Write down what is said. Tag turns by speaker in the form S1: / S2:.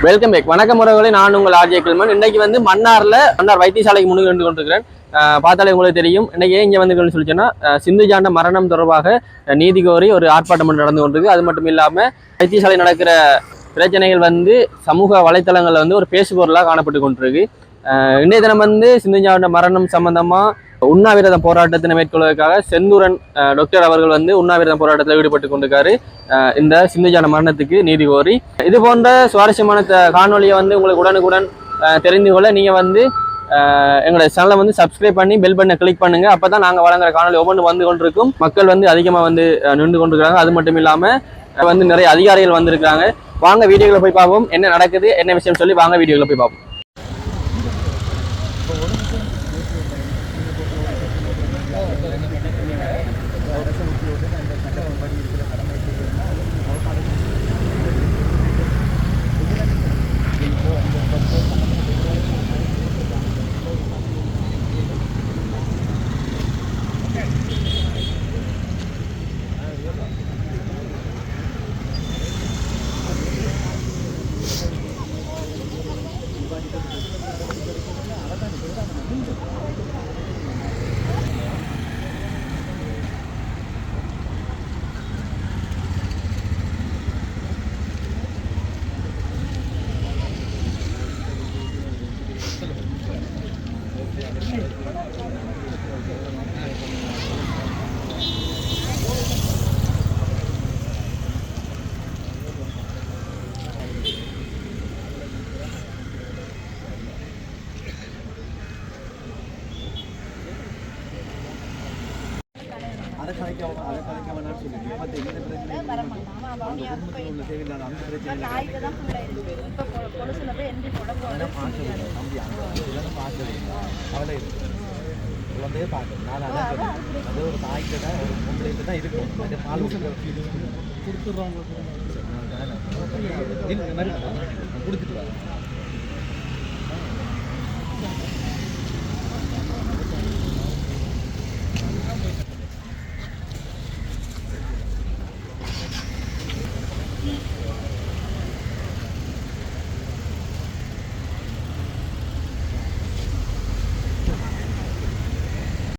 S1: Welcome back. வணக்கம் உறவுகளே, நான் உங்கள் ஆர்ஜே கில்மன். இன்னைக்கு வந்து மன்னார் வைத்தியசாலைக்கு முன்னுக்கு நின்று கொண்டிருக்கிறேன். பார்த்தாலே உங்களுக்கு தெரியும். இன்னைக்கு ஏன் இங்கே வந்து சொல்லிச்சோன்னா, சிந்துஜாண்ட மரணம் தொடர்பாக நீதி கோரி ஒரு ஆர்ப்பாட்டம் நடந்து கொண்டிருக்கு. அது மட்டும் இல்லாமல் வைத்தியசாலை நடக்கிற பிரச்சனைகள் வந்து சமூக வலைத்தளங்களில் வந்து ஒரு பேசுபொருளாக காணப்பட்டு கொண்டிருக்கு. இன்றைய தினம் வந்து சிந்துஜாண்ட மரணம் சம்பந்தமாக உண்ணாவிரத போராட்டத்தினை மேற்கொள்வதற்காக செந்தூரன் டாக்டர் அவர்கள் வந்து உண்ணாவிரத போராட்டத்தில் ஈடுபட்டு கொண்டிருக்காரு. இந்த சிந்துஜாண்ட மரணத்துக்கு நீதி கோரி இது போன்ற சுவாரஸ்யமான காணொலியை வந்து உங்களுக்கு உடனுக்குடன் தெரிந்து கொள்ள நீங்கள் வந்து எங்களுடைய சேனலை வந்து சப்ஸ்கிரைப் பண்ணி பெல் பட்டனை கிளிக் பண்ணுங்க. அப்பதான் நாங்கள் வழங்குற காணொலி ஒவ்வொன்று வந்து கொண்டிருக்கும். மக்கள் வந்து அதிகமாக வந்து நின்று கொண்டிருக்கிறாங்க. அது மட்டும் இல்லாமல் வந்து நிறைய அதிகாரிகள் வந்திருக்காங்க. வாங்க வீடியோவில் போய் பார்ப்போம், என்ன நடக்குது என்ன விஷயம் சொல்லி வாங்க வீடியோவில் போய் பார்ப்போம்.
S2: குழந்தையே பார்க்கணும். நான் அதான் அது ஒரு தாய்க்கு தான் ஒரு பொம்பளைக்கு தான் இருக்கும். அது பால் கொடுத்துட்றாங்க இந்த மாதிரி கொடுத்துட்டு வரேன்.